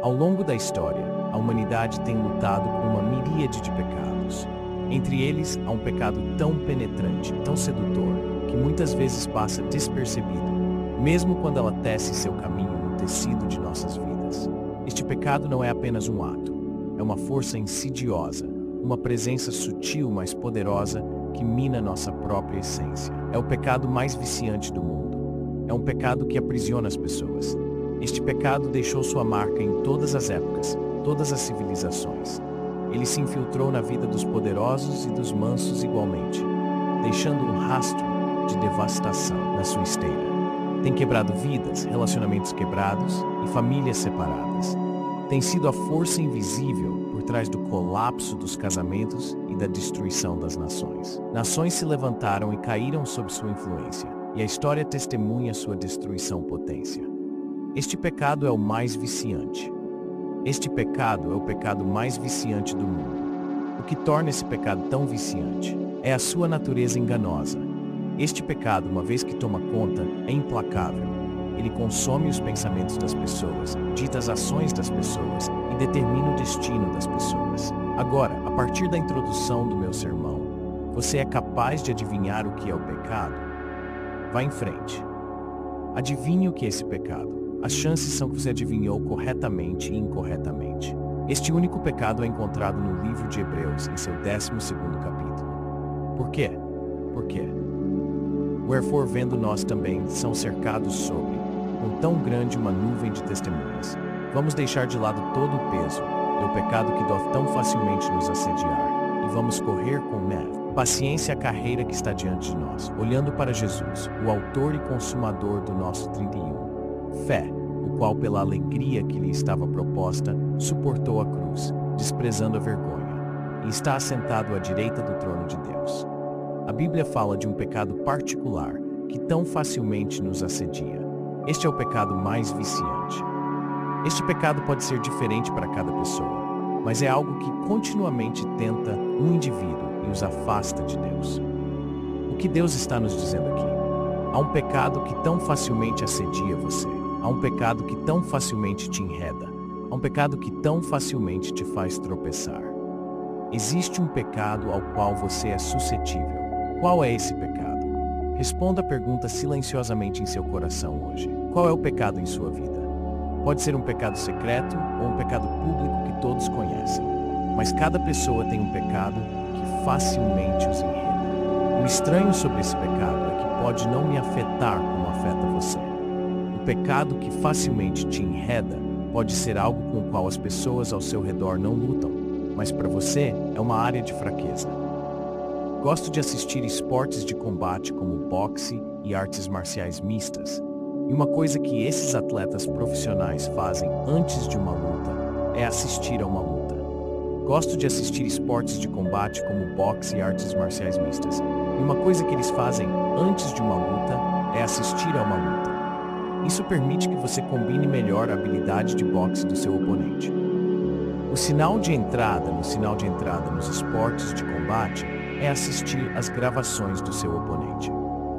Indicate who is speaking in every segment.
Speaker 1: Ao longo da história, a humanidade tem lutado com uma miríade de pecados. Entre eles, há um pecado tão penetrante, tão sedutor, que muitas vezes passa despercebido, mesmo quando ela tece seu caminho no tecido de nossas vidas. Este pecado não é apenas um ato, é uma força insidiosa, uma presença sutil, mas poderosa, que mina nossa própria essência. É o pecado mais viciante do mundo. É um pecado que aprisiona as pessoas. Este pecado deixou sua marca em todas as épocas, todas as civilizações. Ele se infiltrou na vida dos poderosos e dos mansos igualmente, deixando um rastro de devastação na sua esteira. Tem quebrado vidas, relacionamentos quebrados e famílias separadas. Tem sido a força invisível por trás do colapso dos casamentos e da destruição das nações. Nações se levantaram e caíram sob sua influência, e a história testemunha sua destruição potência. Este pecado é o mais viciante. Este pecado é o pecado mais viciante do mundo. O que torna esse pecado tão viciante é a sua natureza enganosa. Este pecado, uma vez que toma conta, é implacável. Ele consome os pensamentos das pessoas, dita as ações das pessoas e determina o destino das pessoas. Agora, a partir da introdução do meu sermão, você é capaz de adivinhar o que é o pecado? Vá em frente. Adivinhe o que é esse pecado. As chances são que você adivinhou corretamente e incorretamente. Este único pecado é encontrado no livro de Hebreus, em seu 12º capítulo. Por quê? Por quê? Wherefore, vendo nós também, são cercados sobre, com tão grande uma nuvem de testemunhas. Vamos deixar de lado todo o peso, e o pecado que deve tão facilmente nos assediar, e vamos correr com paciência a carreira que está diante de nós, olhando para Jesus, o autor e consumador do nosso 31. Fé, o qual pela alegria que lhe estava proposta, suportou a cruz, desprezando a vergonha, e está assentado à direita do trono de Deus. A Bíblia fala de um pecado particular, que tão facilmente nos assedia. Este é o pecado mais viciante. Este pecado pode ser diferente para cada pessoa, mas é algo que continuamente tenta um indivíduo e os afasta de Deus. O que Deus está nos dizendo aqui? Há um pecado que tão facilmente assedia você. Há um pecado que tão facilmente te enreda. Há um pecado que tão facilmente te faz tropeçar. Existe um pecado ao qual você é suscetível. Qual é esse pecado? Responda a pergunta silenciosamente em seu coração hoje. Qual é o pecado em sua vida? Pode ser um pecado secreto ou um pecado público que todos conhecem. Mas cada pessoa tem um pecado que facilmente os enreda. O estranho sobre esse pecado é que pode não me afetar como afeta você. O pecado que facilmente te enreda pode ser algo com o qual as pessoas ao seu redor não lutam, mas para você é uma área de fraqueza. Gosto de assistir esportes de combate como boxe e artes marciais mistas. E uma coisa que esses atletas profissionais fazem antes de uma luta é assistir a uma luta. Gosto de assistir esportes de combate como boxe e artes marciais mistas. E uma coisa que eles fazem antes de uma luta é assistir a uma luta. Isso permite que você combine melhor a habilidade de boxe do seu oponente. O sinal de entrada nos esportes de combate é assistir às gravações do seu oponente.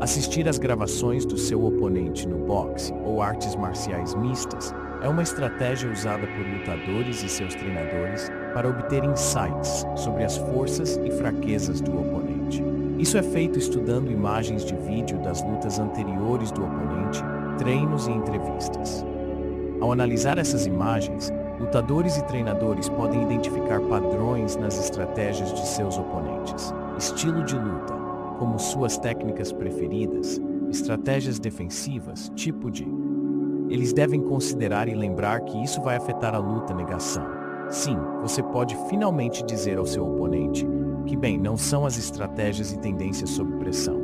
Speaker 1: Assistir às gravações do seu oponente no boxe ou artes marciais mistas é uma estratégia usada por lutadores e seus treinadores para obter insights sobre as forças e fraquezas do oponente. Isso é feito estudando imagens de vídeo das lutas anteriores do oponente, treinos e entrevistas. Ao analisar essas imagens, lutadores e treinadores podem identificar padrões nas estratégias de seus oponentes, estilo de luta, como suas técnicas preferidas, estratégias defensivas, tipo de... Eles devem considerar e lembrar que isso vai afetar a luta negação. Sim, você pode finalmente dizer ao seu oponente que, bem, não são as estratégias e tendências sob pressão.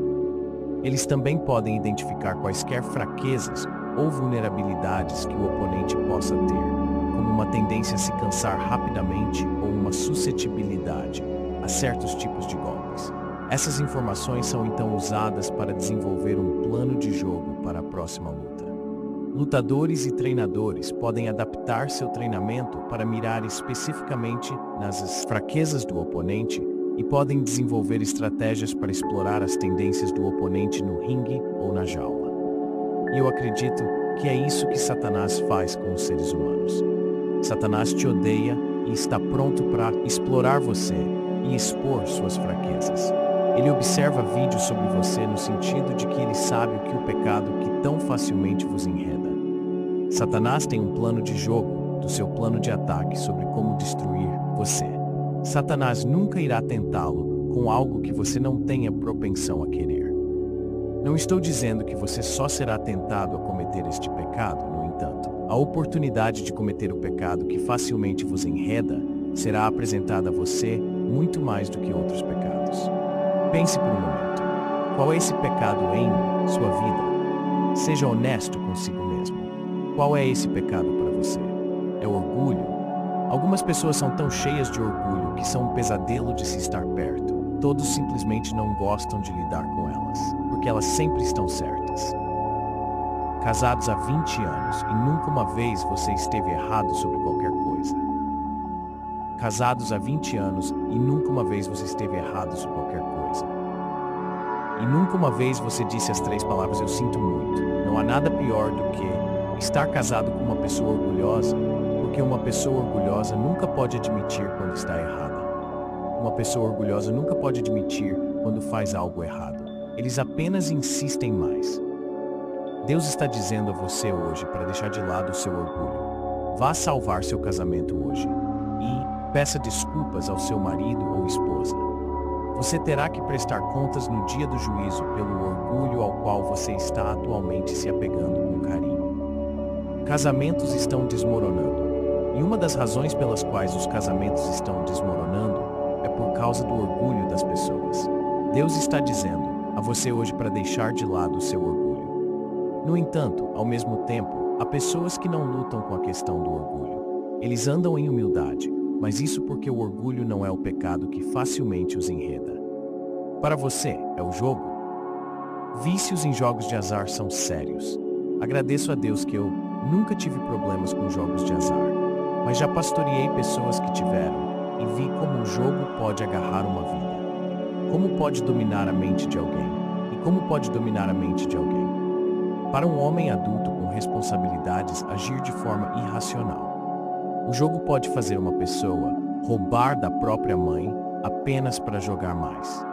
Speaker 1: Eles também podem identificar quaisquer fraquezas ou vulnerabilidades que o oponente possa ter, como uma tendência a se cansar rapidamente ou uma suscetibilidade a certos tipos de golpes. Essas informações são então usadas para desenvolver um plano de jogo para a próxima luta. Lutadores e treinadores podem adaptar seu treinamento para mirar especificamente nas fraquezas do oponente e podem desenvolver estratégias para explorar as tendências do oponente no ringue ou na jaula. E eu acredito que é isso que Satanás faz com os seres humanos. Satanás te odeia e está pronto para explorar você e expor suas fraquezas. Ele observa vídeos sobre você no sentido de que ele sabe o que o pecado que tão facilmente vos enreda. Satanás tem um plano de jogo do seu plano de ataque sobre como destruir você. Satanás nunca irá tentá-lo com algo que você não tenha propensão a querer. Não estou dizendo que você só será tentado a cometer este pecado, no entanto. A oportunidade de cometer o pecado que facilmente vos enreda será apresentada a você muito mais do que outros pecados. Pense por um momento. Qual é esse pecado em sua vida? Seja honesto consigo mesmo. Qual é esse pecado para você? É o orgulho? Algumas pessoas são tão cheias de orgulho que são um pesadelo de se estar perto. Todos simplesmente não gostam de lidar com elas, porque elas sempre estão certas. Casados há 20 anos e nunca uma vez você esteve errado sobre qualquer coisa. Casados há 20 anos e nunca uma vez você esteve errado sobre qualquer coisa. E nunca uma vez você disse as 3 palavras "eu sinto muito". Não há nada pior do que estar casado com uma pessoa orgulhosa, porque uma pessoa orgulhosa nunca pode admitir quando está errada. Uma pessoa orgulhosa nunca pode admitir quando faz algo errado. Eles apenas insistem mais. Deus está dizendo a você hoje para deixar de lado o seu orgulho. Vá salvar seu casamento hoje. E peça desculpas ao seu marido ou esposa. Você terá que prestar contas no dia do juízo pelo orgulho ao qual você está atualmente se apegando com carinho. Casamentos estão desmoronando. E uma das razões pelas quais os casamentos estão desmoronando é por causa do orgulho das pessoas. Deus está dizendo a você hoje para deixar de lado o seu orgulho. No entanto, ao mesmo tempo, há pessoas que não lutam com a questão do orgulho. Eles andam em humildade, mas isso porque o orgulho não é o pecado que facilmente os enreda. Para você, é o jogo? Vícios em jogos de azar são sérios. Agradeço a Deus que eu nunca tive problemas com jogos de azar, mas já pastoreei pessoas que tiveram e vi como o jogo pode agarrar uma vida. Como pode dominar a mente de alguém? E como pode dominar a mente de alguém? Para um homem adulto com responsabilidades agir de forma irracional. O jogo pode fazer uma pessoa roubar da própria mãe apenas para jogar mais.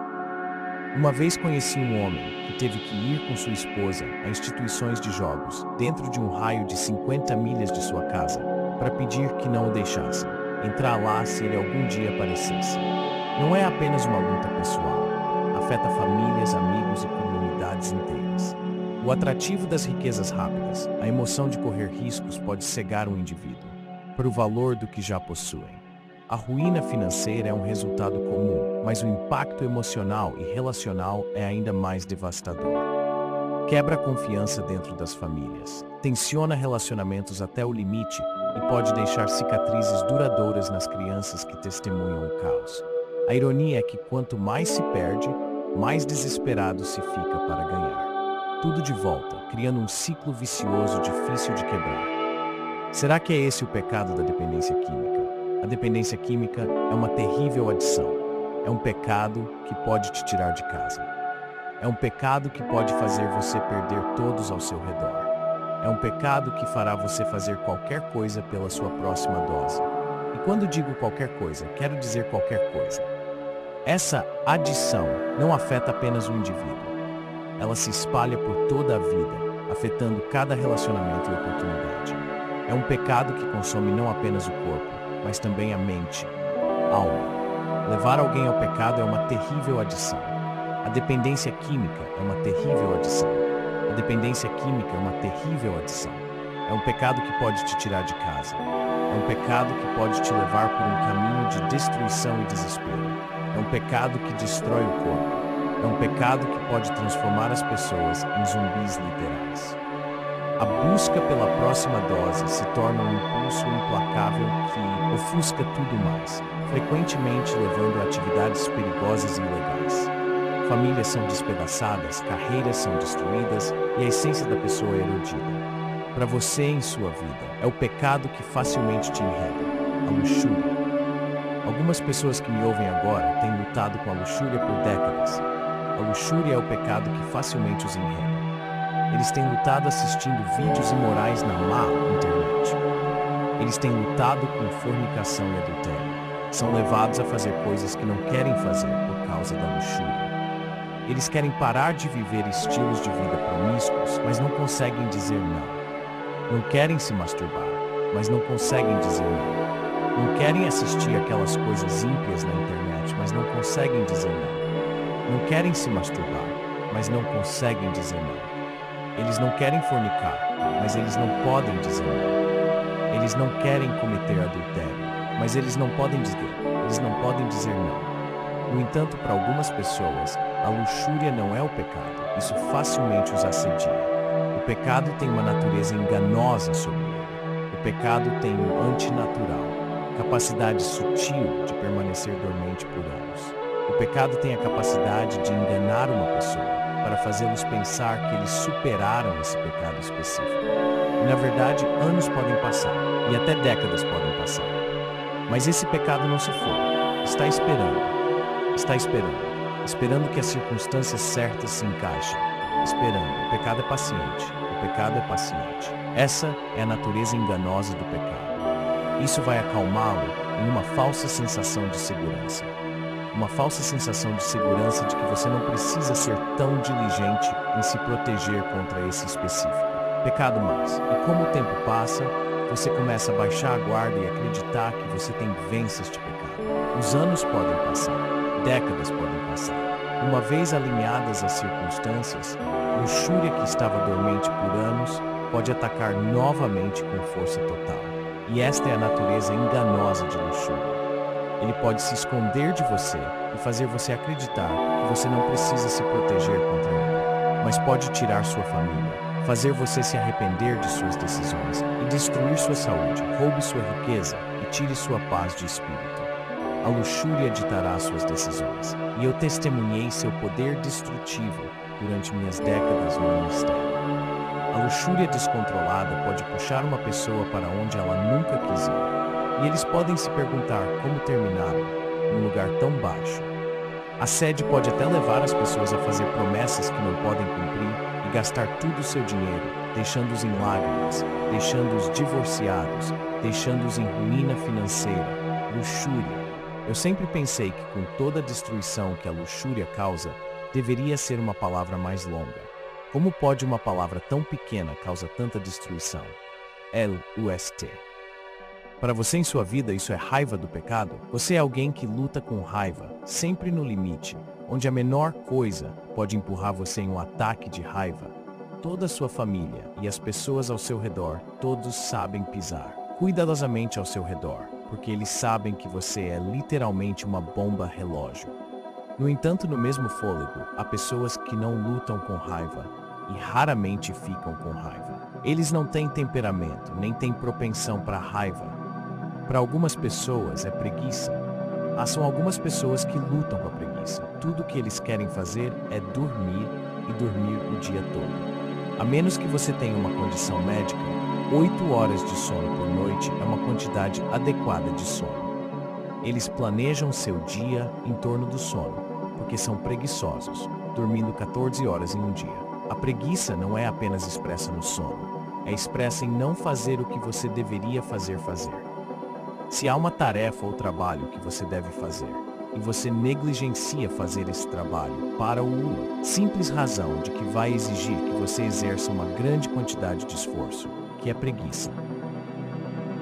Speaker 1: Uma vez conheci um homem que teve que ir com sua esposa a instituições de jogos dentro de um raio de 50 milhas de sua casa para pedir que não o deixassem entrar lá se ele algum dia aparecesse. Não é apenas uma luta pessoal. Afeta famílias, amigos e comunidades inteiras. O atrativo das riquezas rápidas, a emoção de correr riscos pode cegar um indivíduo para o valor do que já possuem. A ruína financeira é um resultado comum, mas o impacto emocional e relacional é ainda mais devastador. Quebra a confiança dentro das famílias, tensiona relacionamentos até o limite e pode deixar cicatrizes duradouras nas crianças que testemunham o caos. A ironia é que quanto mais se perde, mais desesperado se fica para ganhar. Tudo de volta, criando um ciclo vicioso difícil de quebrar. Será que é esse o pecado da dependência química? A dependência química é uma terrível adição. É um pecado que pode te tirar de casa. É um pecado que pode fazer você perder todos ao seu redor. É um pecado que fará você fazer qualquer coisa pela sua próxima dose. E quando digo qualquer coisa, quero dizer qualquer coisa. Essa adição não afeta apenas o indivíduo. Ela se espalha por toda a vida, afetando cada relacionamento e oportunidade. É um pecado que consome não apenas o corpo, mas também a mente, alma. Levar alguém ao pecado é uma terrível adição. A dependência química é uma terrível adição. A dependência química é uma terrível adição. É um pecado que pode te tirar de casa. É um pecado que pode te levar por um caminho de destruição e desespero. É um pecado que destrói o corpo. É um pecado que pode transformar as pessoas em zumbis literais. A busca pela próxima dose se torna um impulso implacável que ofusca tudo mais, frequentemente levando a atividades perigosas e ilegais. Famílias são despedaçadas, carreiras são destruídas e a essência da pessoa é erodida. Para você em sua vida, é o pecado que facilmente te enreda, a luxúria. Algumas pessoas que me ouvem agora têm lutado com a luxúria por décadas. A luxúria é o pecado que facilmente os enreda. Eles têm lutado assistindo vídeos imorais na má internet. Eles têm lutado com fornicação e adultério. São levados a fazer coisas que não querem fazer por causa da luxúria. Eles querem parar de viver estilos de vida promíscuos, mas não conseguem dizer não. Não querem se masturbar, mas não conseguem dizer não. Não querem assistir aquelas coisas ímpias na internet, mas não conseguem dizer não. Não querem se masturbar, mas não conseguem dizer não. Eles não querem fornicar, mas eles não podem dizer não. Eles não querem cometer adultério, mas eles não podem dizer não. No entanto, para algumas pessoas, a luxúria não é o pecado. Isso facilmente os assedia. O pecado tem uma natureza enganosa sobre ele. O pecado tem um antinatural, capacidade sutil de permanecer dormente por anos. O pecado tem a capacidade de enganar uma pessoa para fazê-los pensar que eles superaram esse pecado específico. E, na verdade, anos podem passar, e até décadas podem passar. Mas esse pecado não se foi. Está esperando que as circunstâncias certas se encaixem. Esperando. O pecado é paciente. Essa é a natureza enganosa do pecado. Isso vai acalmá-lo em uma falsa sensação de segurança. Uma falsa sensação de segurança de que você não precisa ser tão diligente em se proteger contra esse específico pecado mais. E como o tempo passa, você começa a baixar a guarda e acreditar que você tem vence este pecado. Os anos podem passar, décadas podem passar. Uma vez alinhadas as circunstâncias, a luxúria que estava dormente por anos pode atacar novamente com força total. E esta é a natureza enganosa de luxúria. Ele pode se esconder de você e fazer você acreditar que você não precisa se proteger contra ele, mas pode tirar sua família, fazer você se arrepender de suas decisões e destruir sua saúde, roube sua riqueza e tire sua paz de espírito. A luxúria ditará suas decisões, e eu testemunhei seu poder destrutivo durante minhas décadas no ministério. A luxúria descontrolada pode puxar uma pessoa para onde ela nunca quis ir. E eles podem se perguntar como terminaram num lugar tão baixo. A sede pode até levar as pessoas a fazer promessas que não podem cumprir e gastar todo o seu dinheiro, deixando-os em lágrimas, deixando-os divorciados, deixando-os em ruína financeira. Luxúria. Eu sempre pensei que com toda a destruição que a luxúria causa, deveria ser uma palavra mais longa. Como pode uma palavra tão pequena causar tanta destruição? L-U-S-T. Para você em sua vida isso é raiva do pecado? Você é alguém que luta com raiva, sempre no limite, onde a menor coisa pode empurrar você em um ataque de raiva. Toda a sua família e as pessoas ao seu redor, todos sabem pisar cuidadosamente ao seu redor, porque eles sabem que você é literalmente uma bomba relógio. No entanto, no mesmo fôlego, há pessoas que não lutam com raiva e raramente ficam com raiva. Eles não têm temperamento, nem têm propensão para raiva. Para algumas pessoas é preguiça. São algumas pessoas que lutam com a preguiça. Tudo o que eles querem fazer é dormir e dormir o dia todo. A menos que você tenha uma condição médica, 8 horas de sono por noite é uma quantidade adequada de sono. Eles planejam seu dia em torno do sono, porque são preguiçosos, dormindo 14 horas em um dia. A preguiça não é apenas expressa no sono, é expressa em não fazer o que você deveria fazer. Se há uma tarefa ou trabalho que você deve fazer, e você negligencia fazer esse trabalho para o simples razão de que vai exigir que você exerça uma grande quantidade de esforço, que é preguiça.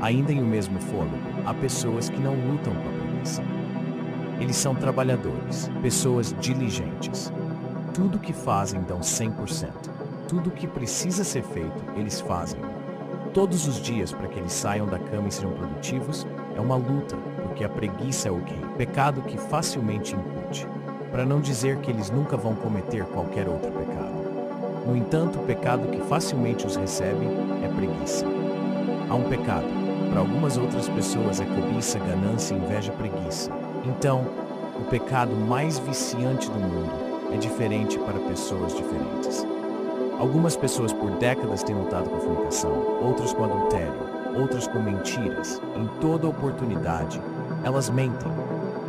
Speaker 1: Ainda em o mesmo fôlego, há pessoas que não lutam com a preguiça. Eles são trabalhadores, pessoas diligentes. Tudo o que fazem dão 100%. Tudo o que precisa ser feito, eles fazem. Todos os dias para que eles saiam da cama e sejam produtivos, é uma luta, porque a preguiça é o quê? Pecado que facilmente incute, para não dizer que eles nunca vão cometer qualquer outro pecado. No entanto, o pecado que facilmente os recebe é preguiça. Há um pecado, para algumas outras pessoas é cobiça, ganância, inveja, preguiça. Então, o pecado mais viciante do mundo é diferente para pessoas diferentes. Algumas pessoas por décadas têm lutado com a fornicação, outros com adultério, outras com mentiras. Em toda oportunidade, elas mentem.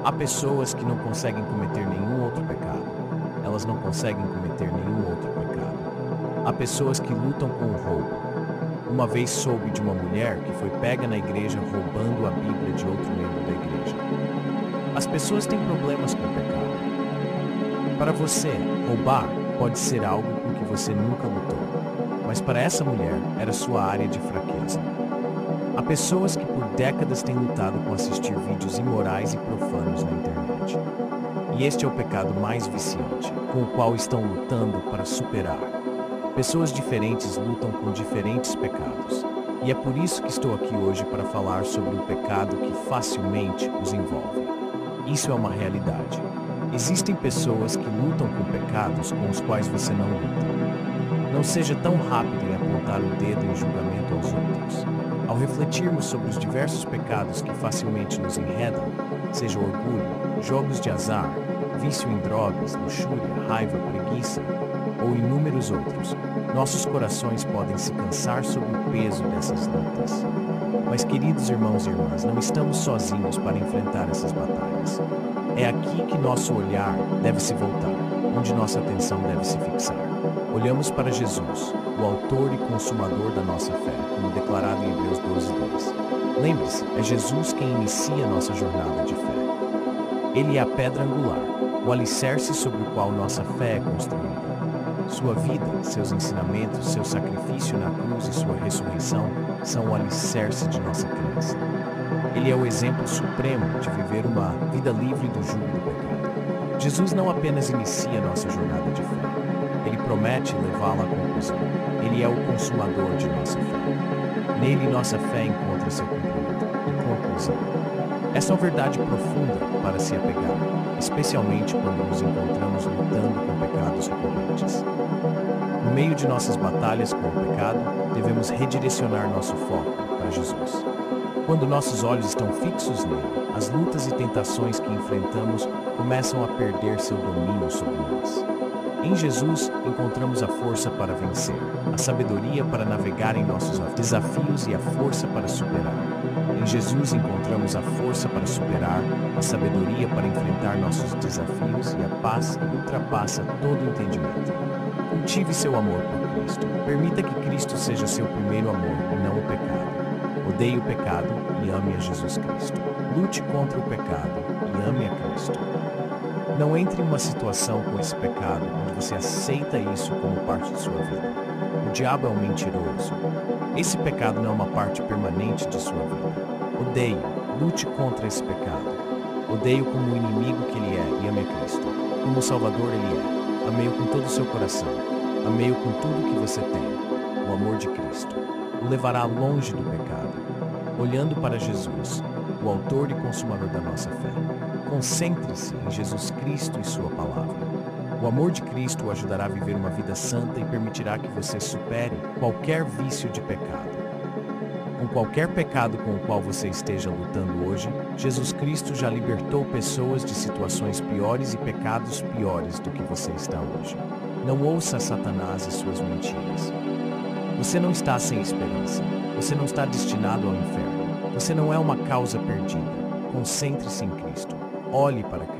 Speaker 1: Há pessoas que não conseguem cometer nenhum outro pecado. Elas não conseguem cometer nenhum outro pecado. Há pessoas que lutam com o roubo. Uma vez soube de uma mulher que foi pega na igreja roubando a Bíblia de outro membro da igreja. As pessoas têm problemas com o pecado. Para você, roubar pode ser algo com que você nunca lutou, mas para essa mulher era sua área de fraqueza. Há pessoas que por décadas têm lutado com assistir vídeos imorais e profanos na internet. E este é o pecado mais viciante, com o qual estão lutando para superar. Pessoas diferentes lutam com diferentes pecados. E é por isso que estou aqui hoje para falar sobre o pecado que facilmente os envolve. Isso é uma realidade. Existem pessoas que lutam com pecados com os quais você não luta. Não seja tão rápido em apontar o dedo em julgamento aos outros. Ao refletirmos sobre os diversos pecados que facilmente nos enredam, seja orgulho, jogos de azar, vício em drogas, luxúria, raiva, preguiça ou inúmeros outros, nossos corações podem se cansar sob o peso dessas lutas. Mas, queridos irmãos e irmãs, não estamos sozinhos para enfrentar essas batalhas. É aqui que nosso olhar deve se voltar, onde nossa atenção deve se fixar. Olhamos para Jesus, o autor e consumador da nossa fé, como declarado em Hebreus 12:2. Lembre-se, é Jesus quem inicia nossa jornada de fé. Ele é a pedra angular, o alicerce sobre o qual nossa fé é construída. Sua vida, seus ensinamentos, seu sacrifício na cruz e sua ressurreição são o alicerce de nossa crença. Ele é o exemplo supremo de viver uma vida livre do jugo do pecado. Jesus não apenas inicia nossa jornada de fé, ele promete levá-la à conclusão. Ele é o consumador de nossa fé. Nele nossa fé encontra seu cumprimento e conclusão. Essa é uma verdade profunda para se apegar, especialmente quando nos encontramos lutando com pecados recorrentes. No meio de nossas batalhas com o pecado, devemos redirecionar nosso foco para Jesus. Quando nossos olhos estão fixos nele, as lutas e tentações que enfrentamos começam a perder seu domínio sobre nós. Em Jesus, encontramos a força para vencer, a sabedoria para navegar em nossos desafios e a força para superar. Em Jesus, encontramos a força para superar, a sabedoria para enfrentar nossos desafios e a paz que ultrapassa todo entendimento. Cultive seu amor por Cristo. Permita que Cristo seja seu primeiro amor e não o pecado. Odeie o pecado e ame a Jesus Cristo. Lute contra o pecado e ame a Cristo. Não entre em uma situação com esse pecado onde você aceita isso como parte de sua vida. O diabo é um mentiroso. Esse pecado não é uma parte permanente de sua vida. Odeie, lute contra esse pecado. Odeie-o como o inimigo que ele é e ame a Cristo. Como o Salvador ele é. Ame-o com todo o seu coração. Ame-o com tudo que você tem. O amor de Cristo o levará longe do pecado. Olhando para Jesus, o autor e consumador da nossa fé. Concentre-se em Jesus Cristo e sua palavra. O amor de Cristo o ajudará a viver uma vida santa e permitirá que você supere qualquer vício de pecado. Com qualquer pecado com o qual você esteja lutando hoje, Jesus Cristo já libertou pessoas de situações piores e pecados piores do que você está hoje. Não ouça Satanás e suas mentiras. Você não está sem esperança. Você não está destinado ao inferno. Você não é uma causa perdida. Concentre-se em Cristo. Olhe para Cristo.